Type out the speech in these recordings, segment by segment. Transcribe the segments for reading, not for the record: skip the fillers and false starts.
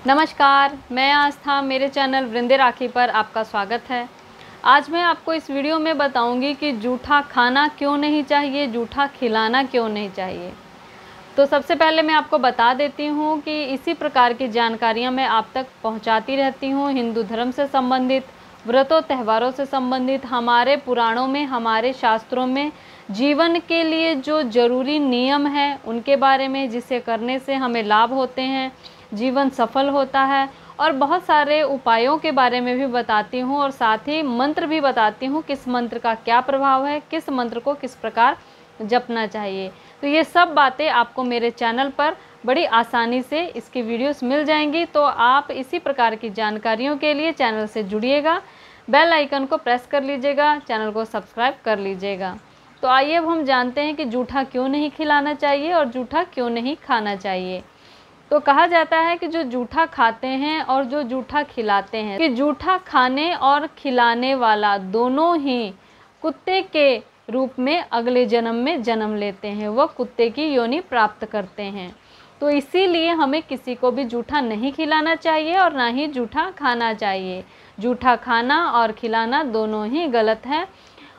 नमस्कार, मैं आस्था, मेरे चैनल वृंदे राखी पर आपका स्वागत है। आज मैं आपको इस वीडियो में बताऊंगी कि जूठा खाना क्यों नहीं चाहिए, जूठा खिलाना क्यों नहीं चाहिए। तो सबसे पहले मैं आपको बता देती हूं कि इसी प्रकार की जानकारियां मैं आप तक पहुंचाती रहती हूं। हिंदू धर्म से संबंधित, व्रतों त्योहारों से संबंधित, हमारे पुराणों में, हमारे शास्त्रों में जीवन के लिए जो ज़रूरी नियम हैं उनके बारे में, जिसे करने से हमें लाभ होते हैं, जीवन सफल होता है, और बहुत सारे उपायों के बारे में भी बताती हूँ और साथ ही मंत्र भी बताती हूँ, किस मंत्र का क्या प्रभाव है, किस मंत्र को किस प्रकार जपना चाहिए। तो ये सब बातें आपको मेरे चैनल पर बड़ी आसानी से इसकी वीडियोस मिल जाएंगी। तो आप इसी प्रकार की जानकारियों के लिए चैनल से जुड़िएगा, बेल आइकन को प्रेस कर लीजिएगा, चैनल को सब्सक्राइब कर लीजिएगा। तो आइए अब हम जानते हैं कि जूठा क्यों नहीं खिलाना चाहिए और जूठा क्यों नहीं खाना चाहिए। तो कहा जाता है कि जो जूठा खाते हैं और जो जूठा खिलाते हैं, कि जूठा खाने और खिलाने वाला दोनों ही कुत्ते के रूप में अगले जन्म में जन्म लेते हैं, वह कुत्ते की योनि प्राप्त करते हैं। तो इसीलिए हमें किसी को भी जूठा नहीं खिलाना चाहिए और ना ही जूठा खाना चाहिए। जूठा खाना और खिलाना दोनों ही गलत है,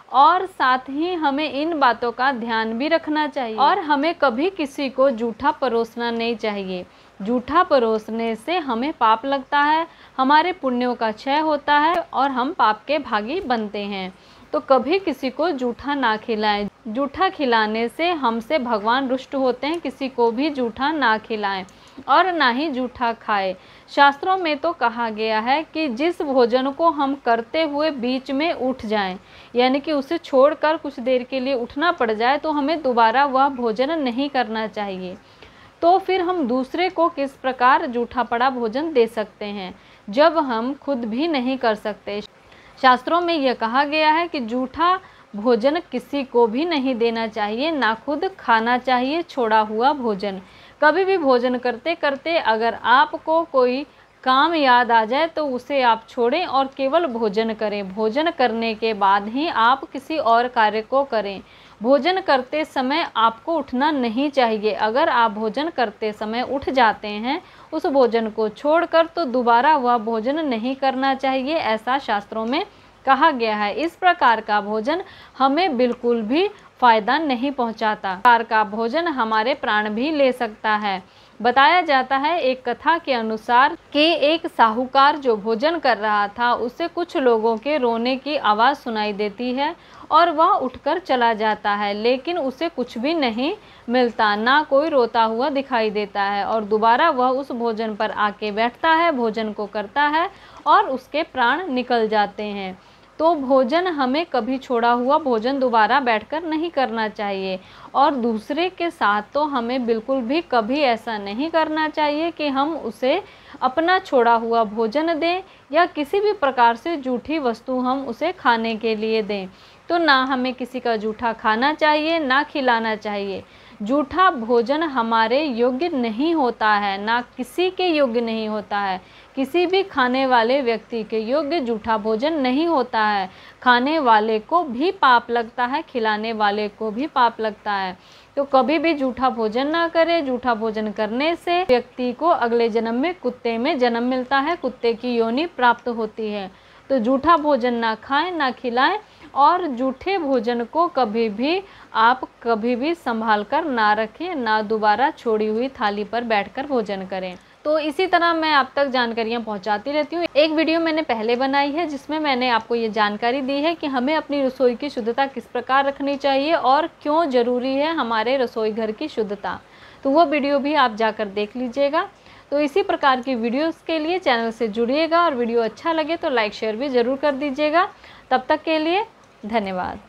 और साथ ही हमें इन बातों का ध्यान भी रखना चाहिए। और हमें कभी किसी को जूठा परोसना नहीं चाहिए। जूठा परोसने से हमें पाप लगता है, हमारे पुण्यों का क्षय होता है और हम पाप के भागी बनते हैं। तो कभी किसी को जूठा ना खिलाएं। जूठा खिलाने से हमसे भगवान रुष्ट होते हैं। किसी को भी जूठा ना खिलाएं और ना ही जूठा खाएं। शास्त्रों में तो कहा गया है कि जिस भोजन को हम करते हुए बीच में उठ जाएं, यानी कि उसे छोड़कर कुछ देर के लिए उठना पड़ जाए, तो हमें दोबारा वह भोजन नहीं करना चाहिए। तो फिर हम दूसरे को किस प्रकार जूठा पड़ा भोजन दे सकते हैं, जब हम खुद भी नहीं कर सकते। शास्त्रों में यह कहा गया है कि जूठा भोजन किसी को भी नहीं देना चाहिए, ना खुद खाना चाहिए छोड़ा हुआ भोजन। कभी भी भोजन करते करते अगर आपको कोई काम याद आ जाए तो उसे आप छोड़ें और केवल भोजन करें। भोजन करने के बाद ही आप किसी और कार्य को करें। भोजन करते समय आपको उठना नहीं चाहिए। अगर आप भोजन करते समय उठ जाते हैं उस भोजन को छोड़कर, तो दोबारा वह भोजन नहीं करना चाहिए, ऐसा शास्त्रों में कहा गया है। इस प्रकार का भोजन हमें बिल्कुल भी फायदा नहीं पहुंचाता। इस प्रकार का भोजन हमारे प्राण भी ले सकता है। बताया जाता है एक कथा के अनुसार कि एक साहूकार जो भोजन कर रहा था, उसे कुछ लोगों के रोने की आवाज़ सुनाई देती है और वह उठकर चला जाता है, लेकिन उसे कुछ भी नहीं मिलता, ना कोई रोता हुआ दिखाई देता है। और दोबारा वह उस भोजन पर आके बैठता है, भोजन को करता है और उसके प्राण निकल जाते हैं। तो भोजन हमें कभी छोड़ा हुआ भोजन दोबारा बैठकर नहीं करना चाहिए। और दूसरे के साथ तो हमें बिल्कुल भी कभी ऐसा नहीं करना चाहिए कि हम उसे अपना छोड़ा हुआ भोजन दें या किसी भी प्रकार से जूठी वस्तु हम उसे खाने के लिए दें। तो ना हमें किसी का जूठा खाना चाहिए, ना खिलाना चाहिए। जूठा भोजन हमारे योग्य नहीं होता है, ना किसी के योग्य नहीं होता है। किसी भी खाने वाले व्यक्ति के योग्य जूठा भोजन नहीं होता है। खाने वाले को भी पाप लगता है, खिलाने वाले को भी पाप लगता है। तो कभी भी जूठा भोजन ना करें। जूठा भोजन करने से व्यक्ति को अगले जन्म में कुत्ते में जन्म मिलता है, कुत्ते की योनि प्राप्त होती है। तो जूठा भोजन ना खाएं, ना खिलाएं, और जूठे भोजन को कभी भी संभाल कर ना रखें, ना दोबारा छोड़ी हुई थाली पर बैठकर भोजन करें। तो इसी तरह मैं आप तक जानकारियाँ पहुंचाती रहती हूँ। एक वीडियो मैंने पहले बनाई है जिसमें मैंने आपको ये जानकारी दी है कि हमें अपनी रसोई की शुद्धता किस प्रकार रखनी चाहिए और क्यों ज़रूरी है हमारे रसोई घर की शुद्धता। तो वो वीडियो भी आप जाकर देख लीजिएगा। तो इसी प्रकार की वीडियोस के लिए चैनल से जुड़िएगा, और वीडियो अच्छा लगे तो लाइक शेयर भी ज़रूर कर दीजिएगा। तब तक के लिए धन्यवाद।